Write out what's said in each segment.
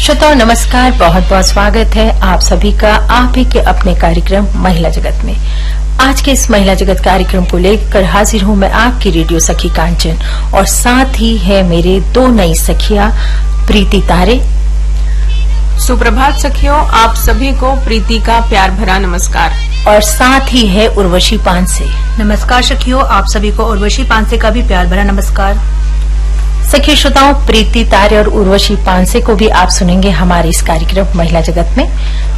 श्रोताओं नमस्कार, बहुत बहुत स्वागत है आप सभी का आप ही के अपने कार्यक्रम महिला जगत में। आज के इस महिला जगत कार्यक्रम को लेकर हाजिर हूं मैं आपकी रेडियो सखी कांचन और साथ ही है मेरे दो नई सखियां प्रीति तारे। सुप्रभात सखियों, आप सभी को प्रीति का प्यार भरा नमस्कार। और साथ ही है उर्वशी पानसे। नमस्कार सखियों, आप सभी को उर्वशी पानसे का भी प्यार भरा नमस्कार। सखी श्रोताओं, प्रीति तारे और उर्वशी पानसे को भी आप सुनेंगे हमारे इस कार्यक्रम महिला जगत में।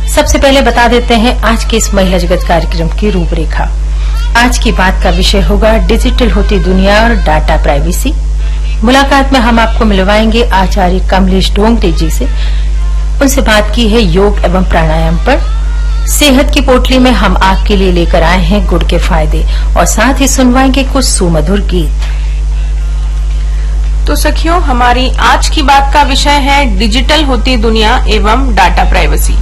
सबसे पहले बता देते हैं आज के इस महिला जगत कार्यक्रम की रूपरेखा। आज की बात का विषय होगा डिजिटल होती दुनिया और डाटा प्राइवेसी। मुलाकात में हम आपको मिलवाएंगे आचार्य कमलेश डोंगरे जी से। उनसे बात की है योग एवं प्राणायाम पर। सेहत की पोटली में हम आपके लिए लेकर आए हैं गुड़ के फायदे और साथ ही सुनवाएंगे कुछ सुमधुर गीत। तो सखियों, हमारी आज की बात का विषय है डिजिटल होती दुनिया एवं डाटा प्राइवेसी।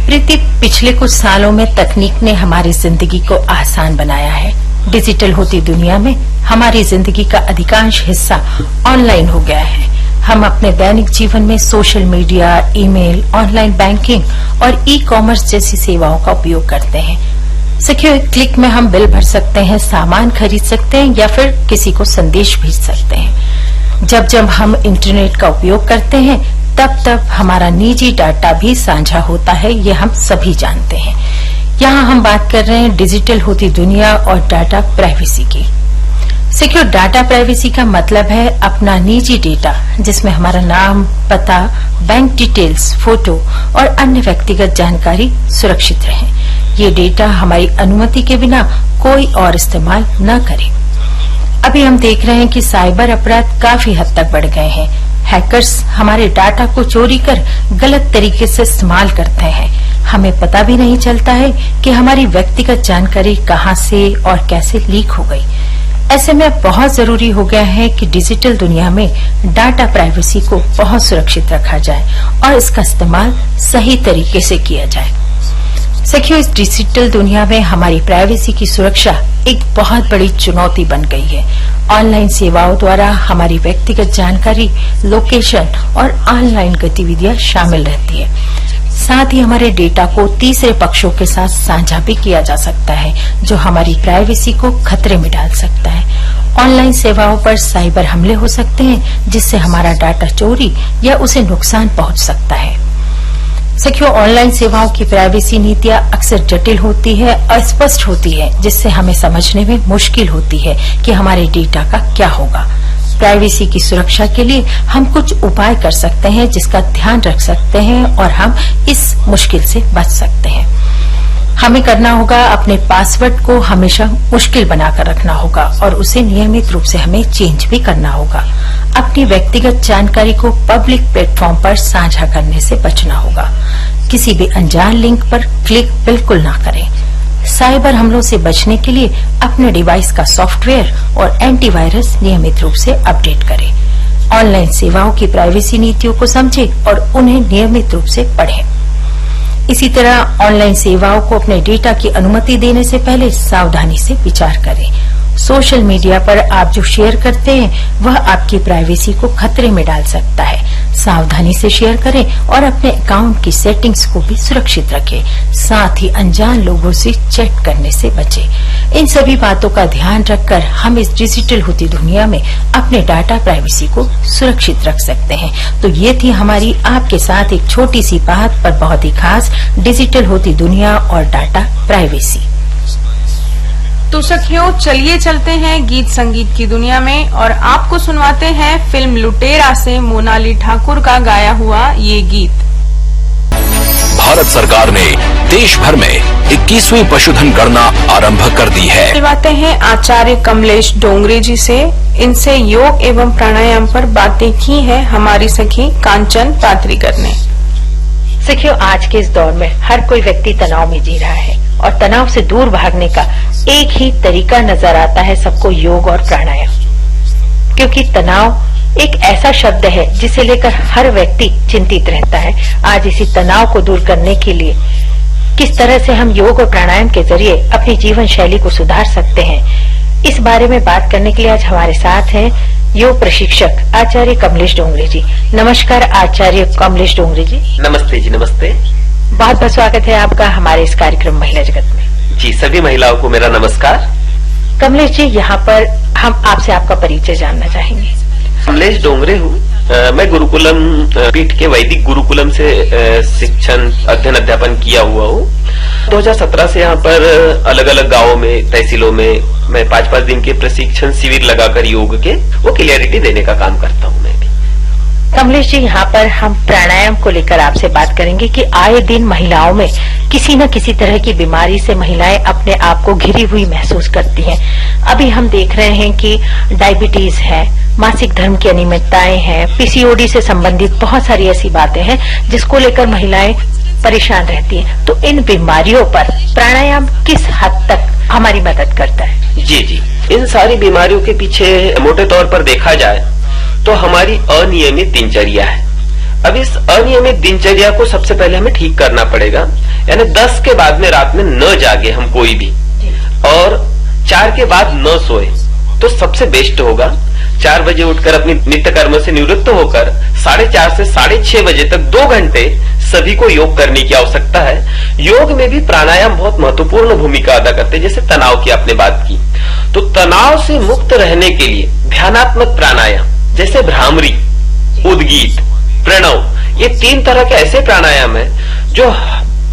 प्रीति, पिछले कुछ सालों में तकनीक ने हमारी जिंदगी को आसान बनाया है। डिजिटल होती दुनिया में हमारी जिंदगी का अधिकांश हिस्सा ऑनलाइन हो गया है। हम अपने दैनिक जीवन में social media, email, online banking और ई कॉमर्स जैसी सेवाओं का उपयोग करते हैं। सखियों, एक क्लिक में हम बिल भर सकते हैं, सामान खरीद सकते हैं या फिर किसी को संदेश भेज सकते हैं। जब जब हम इंटरनेट का उपयोग करते हैं तब हमारा निजी डाटा भी साझा होता है, ये हम सभी जानते हैं। यहाँ हम बात कर रहे हैं डिजिटल होती दुनिया और डाटा प्राइवेसी की। सिक्योर डाटा प्राइवेसी का मतलब है अपना निजी डेटा जिसमें हमारा नाम, पता, बैंक डिटेल्स, फोटो और अन्य व्यक्तिगत जानकारी सुरक्षित रहे। ये डेटा हमारी अनुमति के बिना कोई और इस्तेमाल न करे। अभी हम देख रहे हैं कि साइबर अपराध काफी हद तक बढ़ गए हैं। हैकर्स हमारे डाटा को चोरी कर गलत तरीके से इस्तेमाल करते हैं। हमें पता भी नहीं चलता है कि हमारी व्यक्तिगत जानकारी कहां से और कैसे लीक हो गई। ऐसे में बहुत जरूरी हो गया है कि डिजिटल दुनिया में डाटा प्राइवेसी को बहुत सुरक्षित रखा जाए और इसका इस्तेमाल सही तरीके से किया जाए। सखियों, इस डिजिटल दुनिया में हमारी प्राइवेसी की सुरक्षा एक बहुत बड़ी चुनौती बन गई है। ऑनलाइन सेवाओं द्वारा हमारी व्यक्तिगत जानकारी, लोकेशन और ऑनलाइन गतिविधियां शामिल रहती है। साथ ही हमारे डेटा को तीसरे पक्षों के साथ साझा भी किया जा सकता है जो हमारी प्राइवेसी को खतरे में डाल सकता है। ऑनलाइन सेवाओं पर साइबर हमले हो सकते हैं जिससे हमारा डाटा चोरी या उसे नुकसान पहुंच सकता है। सखियों, ऑनलाइन सेवाओं की प्राइवेसी नीतियां अक्सर जटिल होती है, अस्पष्ट होती है, जिससे हमें समझने में मुश्किल होती है कि हमारे डेटा का क्या होगा। प्राइवेसी की सुरक्षा के लिए हम कुछ उपाय कर सकते हैं जिसका ध्यान रख सकते हैं और हम इस मुश्किल से बच सकते हैं। हमें करना होगा अपने पासवर्ड को हमेशा मुश्किल बनाकर रखना होगा और उसे नियमित रूप से हमें चेंज भी करना होगा। अपनी व्यक्तिगत जानकारी को पब्लिक प्लेटफॉर्म पर साझा करने से बचना होगा। किसी भी अनजान लिंक पर क्लिक बिल्कुल ना करें। साइबर हमलों से बचने के लिए अपने डिवाइस का सॉफ्टवेयर और एंटीवायरस नियमित रूप से अपडेट करें। ऑनलाइन सेवाओं की प्राइवेसी नीतियों को समझें और उन्हें नियमित रूप से पढ़ें। इसी तरह ऑनलाइन सेवाओं को अपने डेटा की अनुमति देने से पहले सावधानी से विचार करें। सोशल मीडिया पर आप जो शेयर करते हैं वह आपकी प्राइवेसी को खतरे में डाल सकता है। सावधानी से शेयर करें और अपने अकाउंट की सेटिंग्स को भी सुरक्षित रखें। साथ ही अनजान लोगों से चैट करने से बचें। इन सभी बातों का ध्यान रखकर हम इस डिजिटल होती दुनिया में अपने डाटा प्राइवेसी को सुरक्षित रख सकते हैं। तो ये थी हमारी आपके साथ एक छोटी सी बात पर बहुत ही खास डिजिटल होती दुनिया और डाटा प्राइवेसी। तो सखियों, चलिए चलते हैं गीत संगीत की दुनिया में और आपको सुनवाते हैं फिल्म लुटेरा से मोनाली ठाकुर का गाया हुआ ये गीत। भारत सरकार ने देश भर में 21वीं पशुधन गणना आरंभ कर दी है। मिलवाते हैं आचार्य कमलेश डोंगरे जी से। इनसे योग एवं प्राणायाम पर बातें की है हमारी सखी कांचन पात्रीकर ने। सखियों, आज के इस दौर में हर कोई व्यक्ति तनाव में जी रहा है और तनाव से दूर भागने का एक ही तरीका नजर आता है सबको, योग और प्राणायाम। क्योंकि तनाव एक ऐसा शब्द है जिसे लेकर हर व्यक्ति चिंतित रहता है। आज इसी तनाव को दूर करने के लिए किस तरह से हम योग और प्राणायाम के जरिए अपनी जीवन शैली को सुधार सकते हैं, इस बारे में बात करने के लिए आज हमारे साथ हैं योग प्रशिक्षक आचार्य कमलेश डोंगरे जी। नमस्कार आचार्य कमलेश डोंगरे जी। नमस्ते जी, नमस्ते। बहुत बहुत स्वागत है आपका हमारे इस कार्यक्रम महिला जगत में। जी, सभी महिलाओं को मेरा नमस्कार। कमलेश जी, यहाँ पर हम आपसे आपका परिचय जानना चाहेंगे। कमलेश डोंगरे हूँ। मैं गुरुकुलम पीठ के वैदिक गुरुकुलम से शिक्षण अध्ययन अध्यापन किया हुआ हूँ। 2017 से यहाँ पर अलग अलग गांवों में, तहसीलों में मैं 5-5 दिन के प्रशिक्षण शिविर लगाकर योग के वो क्लियरिटी देने का काम करता हूँ मैं भी। कमलेश जी, यहाँ पर हम प्राणायाम को लेकर आपसे बात करेंगे कि आए दिन महिलाओं में किसी न किसी तरह की बीमारी से महिलाएं अपने आप को घिरी हुई महसूस करती हैं। अभी हम देख रहे हैं कि डायबिटीज है, मासिक धर्म की अनियमितताएं हैं, पीसीओडी से संबंधित बहुत सारी ऐसी बातें हैं जिसको लेकर महिलाएं परेशान रहती हैं। तो इन बीमारियों पर प्राणायाम किस हद तक हमारी मदद करता है? जी, इन सारी बीमारियों के पीछे मोटे तौर पर देखा जाए तो हमारी अनियमित दिनचर्या है। अब इस अनियमित दिनचर्या को सबसे पहले हमें ठीक करना पड़ेगा, यानी 10 के बाद में रात में न जागे हम कोई भी, और 4 के बाद न सोए तो सबसे बेस्ट होगा। 4 बजे उठकर अपनी नित्य कर्म से निवृत्त होकर 4:30 से 6:30 बजे तक 2 घंटे सभी को योग करने की आवश्यकता है। योग में भी प्राणायाम बहुत महत्वपूर्ण भूमिका अदा करते हैं। जैसे तनाव की आपने बात की, तो तनाव से मुक्त रहने के लिए ध्यानात्मक प्राणायाम जैसे भ्रामरी, उद्गीत, प्रणव, ये 3 तरह के ऐसे प्राणायाम है जो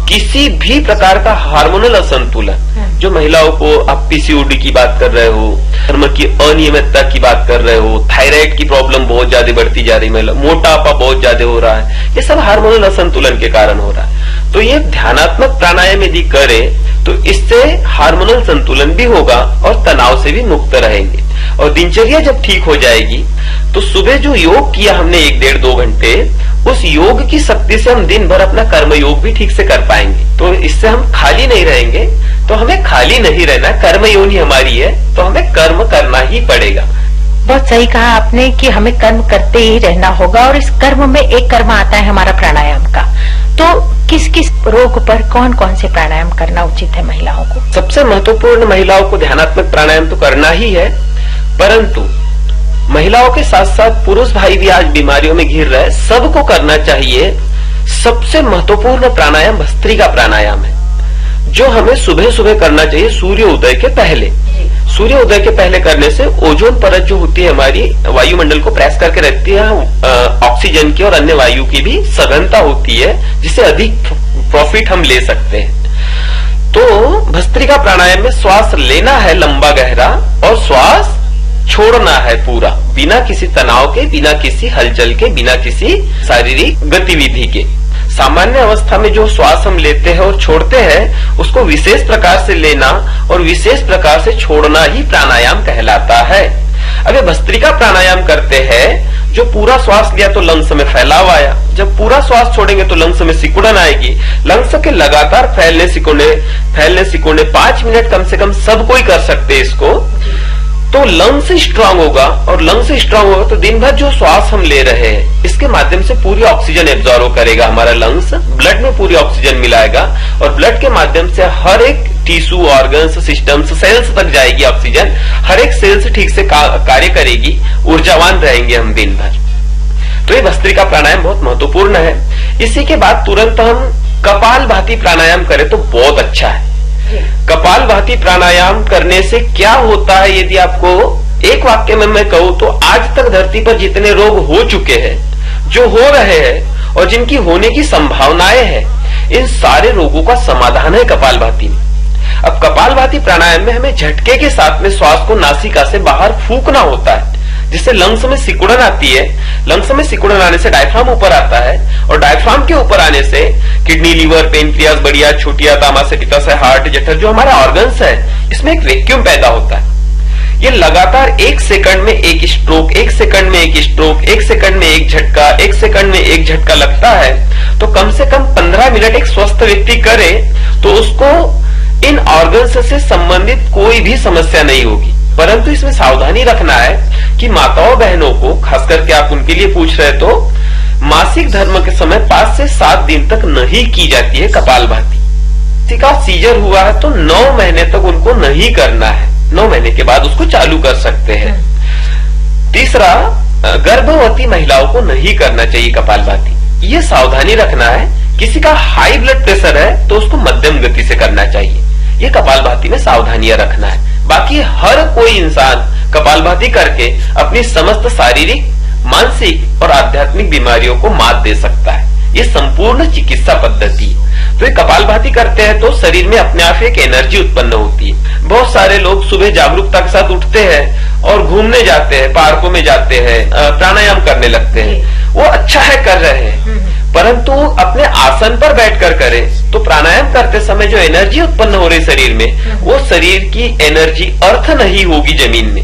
किसी भी प्रकार का हार्मोनल असंतुलन, जो महिलाओं को, आप पीसीओडी की बात कर रहे हो, धर्म की अनियमितता की बात कर रहे हो, थायराइड की प्रॉब्लम बहुत ज्यादा बढ़ती जा रही, महिला मोटापा बहुत ज्यादा हो रहा है, ये सब हार्मोनल असंतुलन के कारण हो रहा है। तो ये ध्यानात्मक प्राणायाम यदि करे तो इससे हार्मोनल संतुलन भी होगा और तनाव से भी मुक्त रहेंगे। और दिनचर्या जब ठीक हो जाएगी तो सुबह जो योग किया हमने 1-1.5-2 घंटे, उस योग की शक्ति से हम दिन भर अपना कर्म योग भी ठीक से कर पाएंगे। तो इससे हम खाली नहीं रहेंगे। तो हमें खाली नहीं रहना, कर्म योनि हमारी है तो हमें कर्म करना ही पड़ेगा। बहुत सही कहा आपने कि हमें कर्म करते ही रहना होगा, और इस कर्म में एक कर्म आता है हमारा प्राणायाम का। तो किस किस रोग पर कौन कौन से प्राणायाम करना उचित है महिलाओं को? सबसे महत्वपूर्ण महिलाओं को ध्यानात्मक प्राणायाम तो करना ही है, परंतु महिलाओं के साथ साथ पुरुष भाई भी आज बीमारियों में घिर रहे हैं, सबको करना चाहिए। सबसे महत्वपूर्ण प्राणायाम भस्त्रिका प्राणायाम है, जो हमें सुबह सुबह करना चाहिए सूर्य उदय के पहले। सूर्य उदय के पहले करने से ओजोन परत जो होती है हमारी वायुमंडल को प्रेस करके रखती है, ऑक्सीजन की और अन्य वायु की भी सघनता होती है, जिससे अधिक प्रॉफिट हम ले सकते हैं। तो भस्त्रिका प्राणायाम में श्वास लेना है लंबा गहरा, और श्वास छोड़ना है पूरा, बिना किसी तनाव के, बिना किसी हलचल के, बिना किसी शारीरिक गतिविधि के। सामान्य अवस्था में जो श्वास हम लेते हैं और छोड़ते हैं, उसको विशेष प्रकार से लेना और विशेष प्रकार से छोड़ना ही प्राणायाम कहलाता है। अब ये भस्त्रिका प्राणायाम करते हैं, जो पूरा श्वास लिया तो लंग्स में फैलाव आया, जब पूरा श्वास छोड़ेंगे तो लंग्स में सिकुड़न आएगी। लंग्स के लगातार फैलने सिकुड़ने 5 मिनट कम से कम सब कोई कर सकते हैं इसको, तो लंग्स स्ट्रांग होगा, और लंग्स स्ट्रांग होगा तो दिन भर जो श्वास हम ले रहे हैं इसके माध्यम से पूरी ऑक्सीजन एब्जॉर्ब करेगा हमारा लंग्स, ब्लड में पूरी ऑक्सीजन मिलाएगा, और ब्लड के माध्यम से हर एक टिश्यू, ऑर्गन्स, सिस्टम्स, सेल्स तक जाएगी ऑक्सीजन। हर एक सेल्स ठीक से कार्य करेगी, ऊर्जावान रहेंगे हम दिन भर। तो ये भस्त्रिका प्राणायाम बहुत महत्वपूर्ण है। इसी के बाद तुरंत हम कपालभाति प्राणायाम करें तो बहुत अच्छा है। कपालभाति प्राणायाम करने से क्या होता है, यदि आपको एक वाक्य में मैं कहूं तो आज तक धरती पर जितने रोग हो चुके हैं, जो हो रहे हैं और जिनकी होने की संभावनाएं हैं, इन सारे रोगों का समाधान है कपालभाति में। अब कपालभाति प्राणायाम में हमें झटके के साथ में श्वास को नासिका से बाहर फूंकना होता है, जिससे लंग्स में सिकुड़न आती है। लंग्स में सिकुड़न आने से डायफ्राम ऊपर आता है, और डायफ्राम के ऊपर आने से किडनी, लीवर, पेनक्रियास, बढ़िया, छोटिया, तामाशय, पित्ताशय, हार्ट, जठर, जो हमारा ऑर्गन्स है, इसमें एक वैक्यूम पैदा होता है। ये लगातार 1 सेकंड में एक स्ट्रोक, 1 सेकंड में एक स्ट्रोक, 1 सेकंड में एक झटका, 1 सेकंड में एक झटका लगता है। तो कम से कम 15 मिनट एक स्वस्थ व्यक्ति करे तो उसको इन ऑर्गन्स से संबंधित कोई भी समस्या नहीं होगी। परंतु इसमें सावधानी रखना है कि माताओं बहनों को, खास करके आप उनके लिए पूछ रहे तो, मासिक धर्म के समय 5 से 7 दिन तक नहीं की जाती है कपालभाति। किसी का सीजर हुआ है तो 9 महीने तक उनको नहीं करना है, 9 महीने के बाद उसको चालू कर सकते हैं। तीसरा, गर्भवती महिलाओं को नहीं करना चाहिए कपालभाति। ये सावधानी रखना है, किसी का हाई ब्लड प्रेशर है तो उसको मध्यम गति से करना चाहिए। ये कपालभाति में सावधानियां रखना है। बाकी हर कोई इंसान कपालभाति करके अपनी समस्त शारीरिक, मानसिक और आध्यात्मिक बीमारियों को मात दे सकता है। ये संपूर्ण चिकित्सा पद्धति है। तो ये कपालभाति करते हैं तो शरीर में अपने आप एक एनर्जी उत्पन्न होती है। बहुत सारे लोग सुबह जागरूकता के साथ उठते हैं और घूमने जाते हैं, पार्कों में जाते हैं, प्राणायाम करने लगते हैं। वो अच्छा है, कर रहे हैं, परंतु अपने आसन पर बैठकर करें तो प्राणायाम करते समय जो एनर्जी उत्पन्न हो रही शरीर में, वो शरीर की एनर्जी अर्थ नहीं होगी जमीन में।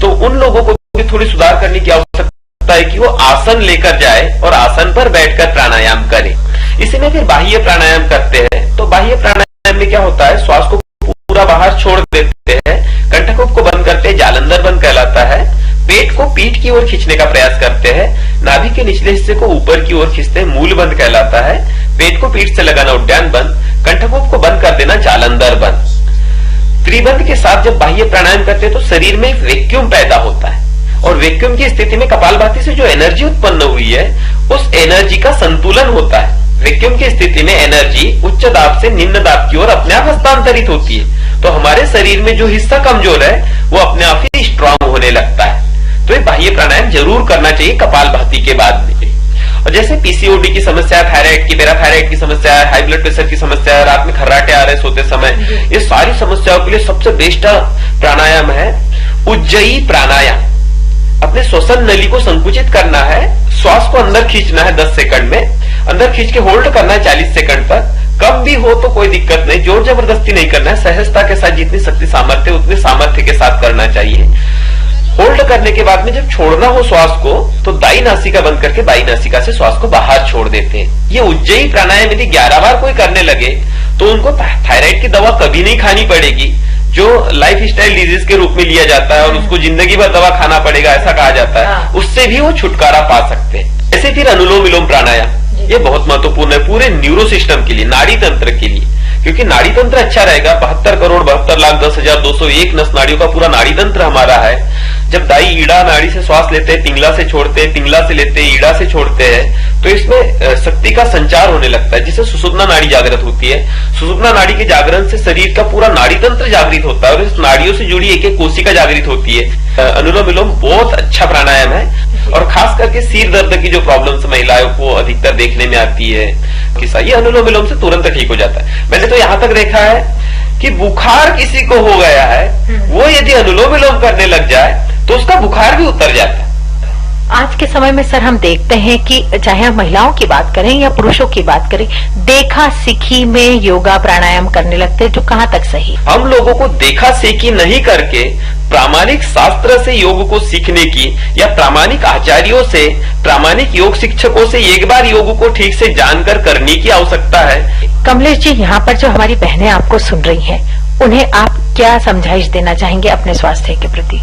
तो उन लोगों को भी थोड़ी सुधार करने की आवश्यकता है कि वो आसन लेकर जाए और आसन पर बैठकर प्राणायाम करे। इसी में फिर बाह्य प्राणायाम करते हैं। तो बाह्य प्राणायाम में क्या होता है, श्वास को पूरा बाहर छोड़ देते हैं, कंठकोप को बंद करते हैं, जालंधर बंद कहलाता है। पेट को पीठ की ओर खींचने का प्रयास करते हैं, नाभि के निचले हिस्से को ऊपर की ओर खींचते हैं, मूल बंद कहलाता है। पेट को पीठ से लगाना उद्यान बंद, कंठकोप को बंद कर देना जालंधर बंद। त्रिबंध के साथ जब बाह्य प्राणायाम करते हैं तो शरीर में एक वैक्यूम पैदा होता है, और वैक्यूम की स्थिति में कपालभाति से जो एनर्जी उत्पन्न हुई है उस एनर्जी का संतुलन होता है। वैक्यूम की स्थिति में एनर्जी उच्च दाब से निम्न दाब की ओर अपने आप हस्तांतरित होती है, तो हमारे शरीर में जो हिस्सा कमजोर है वो अपने आप ही स्ट्रांग होने लगता है। तो ये बाह्य प्राणायाम जरूर करना चाहिए कपालभाति के बाद में। और जैसे पीसीओडी की समस्या, थायराइड की, पैराथायराइड की समस्या, हाई ब्लड प्रेशर की समस्या, रात में खर्राटे आ रहे सोते समय, ये सारी समस्याओं के लिए सबसे बेस्ट प्राणायाम है उज्जयी प्राणायाम। अपने श्वसन नली को संकुचित करना है, श्वास को अंदर खींचना है 10 सेकंड में, अंदर खींच के होल्ड करना है 40 सेकंड तक। कब भी हो तो कोई दिक्कत नहीं, जोर जबरदस्ती नहीं करना है, सहजता के साथ जितनी शक्ति सामर्थ्य उतने सामर्थ्य के साथ करना चाहिए। होल्ड करने के बाद में जब छोड़ना हो श्वास को तो दाई नासिका बंद करके बाई नासिका से श्वास को बाहर छोड़ देते हैं। ये उज्जयी प्राणायाम यदि 11 बार कोई करने लगे तो उनको थायराइड की दवा कभी नहीं खानी पड़ेगी, जो लाइफ स्टाइल डिजीज के रूप में लिया जाता है और उसको जिंदगी भर दवा खाना पड़ेगा ऐसा कहा जाता है, उससे भी वो छुटकारा पा सकते हैं। ऐसे फिर अनुलोम विलोम प्राणायाम, ये बहुत महत्वपूर्ण है पूरे न्यूरो सिस्टम के लिए, नाड़ी तंत्र के लिए, क्योंकि नाड़ी तंत्र अच्छा रहेगा। 72,72,10,201 नस नाड़ियों का पूरा नाड़ी तंत्र हमारा है। जब दाई ईड़ा नाड़ी से श्वास लेते हैं, पिंगला से छोड़ते हैं, पिंगला से लेते हैं, ईड़ा से छोड़ते हैं, तो इसमें शक्ति का संचार होने लगता है, जिससे सुषुम्ना नाड़ी जागृत होती है। सुषुम्ना नाड़ी के जागरण से शरीर का पूरा नाड़ी तंत्र जागृत होता है और इस नाड़ियों से जुड़ी एक एक कोशिका जागृत होती है। अनुलोम विलोम बहुत अच्छा प्राणायाम है, और खास करके सिर दर्द की जो प्रॉब्लम्स महिलाओं को अधिकतर देखने में आती है, ये अनुलोम विलोम से तुरंत ठीक हो जाता है। मैंने तो यहाँ तक देखा है कि बुखार किसी को हो गया है, वो यदि अनुलोम विलोम करने लग जाए तो उसका बुखार भी उतर जाता है। आज के समय में सर हम देखते हैं कि चाहे हम महिलाओं की बात करें या पुरुषों की बात करें, देखा सीखी में योगा प्राणायाम करने लगते हैं, जो कहाँ तक सही? हम लोगों को देखा सीखी नहीं करके प्रामाणिक शास्त्र से योग को सीखने की, या प्रामाणिक आचार्यों से, प्रामाणिक योग शिक्षकों से एक बार योग को ठीक से जानकर करने की आवश्यकता है। कमलेश जी, यहाँ पर जो हमारी बहनें आपको सुन रही हैं, उन्हें आप क्या समझाइश देना चाहेंगे अपने स्वास्थ्य के प्रति?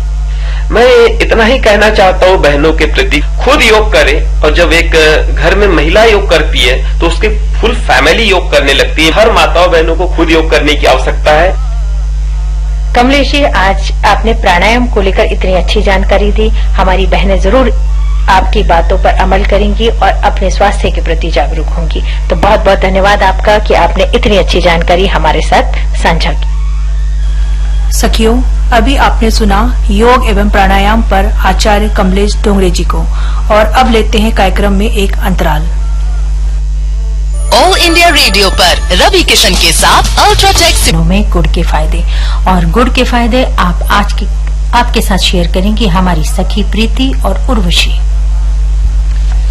मैं इतना ही कहना चाहता हूँ बहनों के प्रति, खुद योग करें, और जब एक घर में महिला योग करती है तो उसकी फुल फैमिली योग करने लगती है। हर माताओं बहनों को खुद योग करने की आवश्यकता है। कमलेश जी, आज आपने प्राणायाम को लेकर इतनी अच्छी जानकारी दी। हमारी बहनें जरूर आपकी बातों पर अमल करेंगी और अपने स्वास्थ्य के प्रति जागरूक होंगी। तो बहुत बहुत धन्यवाद आपका कि आपने इतनी अच्छी जानकारी हमारे साथ साझा की। सखियों, अभी आपने सुना योग एवं प्राणायाम पर आचार्य कमलेश डोंगरे जी को, और अब लेते हैं कार्यक्रम में एक अंतराल। ऑल इंडिया रेडियो पर रवि किशन के साथ अल्ट्राटेक में गुड़ के फायदे, और गुड़ के फायदे आप आज आपके साथ शेयर करेंगी हमारी सखी प्रीति और उर्वशी।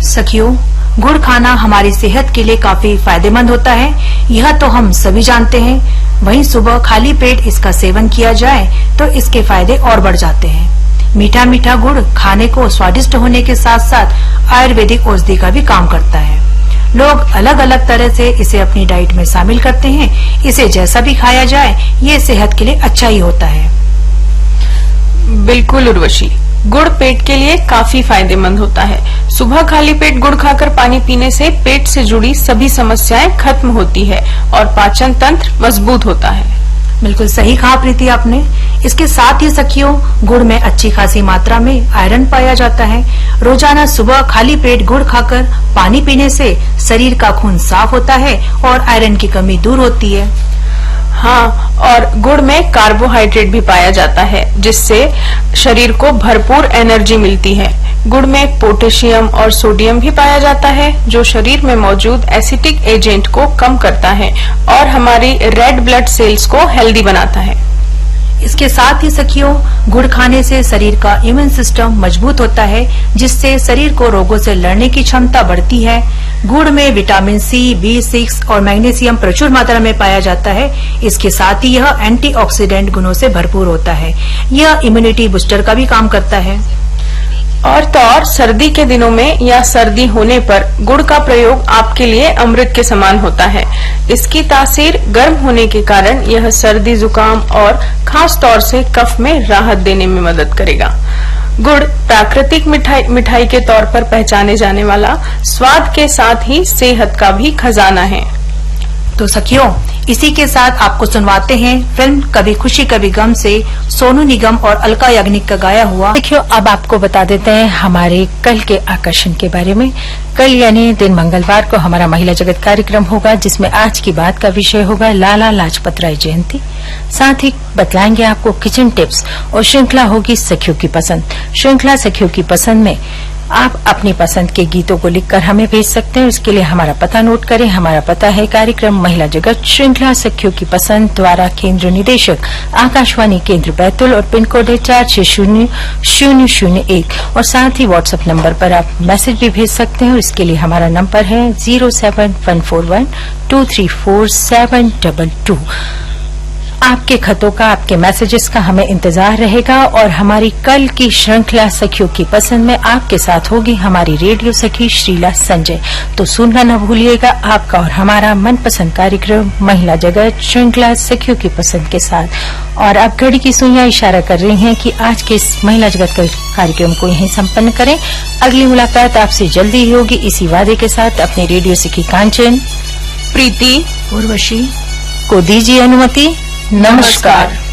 सखियों, गुड़ खाना हमारी सेहत के लिए काफी फायदेमंद होता है, यह तो हम सभी जानते हैं। वहीं सुबह खाली पेट इसका सेवन किया जाए तो इसके फायदे और बढ़ जाते हैं। मीठा मीठा गुड़ खाने को स्वादिष्ट होने के साथ साथ आयुर्वेदिक औषधि का भी काम करता है। लोग अलग अलग तरह से इसे अपनी डाइट में शामिल करते हैं। इसे जैसा भी खाया जाए ये सेहत के लिए अच्छा ही होता है। बिल्कुल उर्वशी, गुड़ पेट के लिए काफी फायदेमंद होता है। सुबह खाली पेट गुड़ खाकर पानी पीने से पेट से जुड़ी सभी समस्याएं खत्म होती है और पाचन तंत्र मजबूत होता है। बिल्कुल सही कहा प्रीति आपने। इसके साथ ही सखियों, गुड़ में अच्छी खासी मात्रा में आयरन पाया जाता है। रोजाना सुबह खाली पेट गुड़ खाकर पानी पीने से शरीर का खून साफ होता है और आयरन की कमी दूर होती है। हाँ, और गुड़ में कार्बोहाइड्रेट भी पाया जाता है, जिससे शरीर को भरपूर एनर्जी मिलती है। गुड़ में पोटेशियम और सोडियम भी पाया जाता है, जो शरीर में मौजूद एसिटिक एजेंट को कम करता है और हमारी रेड ब्लड सेल्स को हेल्दी बनाता है। इसके साथ ही सखियों, गुड़ खाने से शरीर का इम्यून सिस्टम मजबूत होता है, जिससे शरीर को रोगों से लड़ने की क्षमता बढ़ती है। गुड़ में विटामिन सी, B6 और मैग्नीशियम प्रचुर मात्रा में पाया जाता है। इसके साथ ही यह एंटीऑक्सीडेंट गुणों से भरपूर होता है। यह इम्यूनिटी बूस्टर का भी काम करता है। और तो और सर्दी के दिनों में या सर्दी होने पर गुड़ का प्रयोग आपके लिए अमृत के समान होता है। इसकी तासीर गर्म होने के कारण यह सर्दी, जुकाम और खास तौर से कफ में राहत देने में मदद करेगा। गुड़ प्राकृतिक मिठाई के तौर पर पहचाने जाने वाला स्वाद के साथ ही सेहत का भी खजाना है। तो सखियों, इसी के साथ आपको सुनवाते हैं फिल्म कभी खुशी कभी गम से सोनू निगम और अलका याग्निक का गाया हुआ। देखियो, अब आपको बता देते हैं हमारे कल के आकर्षण के बारे में। कल यानी दिन मंगलवार को हमारा महिला जगत कार्यक्रम होगा, जिसमें आज की बात का विषय होगा लाला लाजपत राय जयंती। साथ ही बतलाएंगे आपको किचन टिप्स और श्रृंखला होगी सखियों की पसंद। श्रृंखला सखियों की पसंद में आप अपनी पसंद के गीतों को लिखकर हमें भेज सकते हैं। उसके लिए हमारा पता नोट करें। हमारा पता है कार्यक्रम महिला जगत श्रृंखला सखियों की पसंद द्वारा केंद्र निदेशक आकाशवाणी केंद्र बैतूल और पिन कोड है 460001। और साथ ही व्हाट्सएप नंबर पर आप मैसेज भी भेज सकते हैं। और इसके लिए हमारा नंबर है 07141234722। आपके खतों का, आपके मैसेजेस का हमें इंतजार रहेगा। और हमारी कल की श्रृंखला सखियों की पसंद में आपके साथ होगी हमारी रेडियो सखी श्रीला संजय। तो सुनना न भूलिएगा आपका और हमारा मनपसंद कार्यक्रम महिला जगत श्रृंखला सखियों की पसंद के साथ। और अब घड़ी की सुइयां इशारा कर रही हैं कि आज के इस महिला जगत के कार्यक्रम को यहीं संपन्न करें। अगली मुलाकात आपसे जल्दी ही होगी इसी वादे के साथ। अपने रेडियो सखी कांचन, प्रीति, उर्वशी को दीजिए अनुमति। नमस्कार।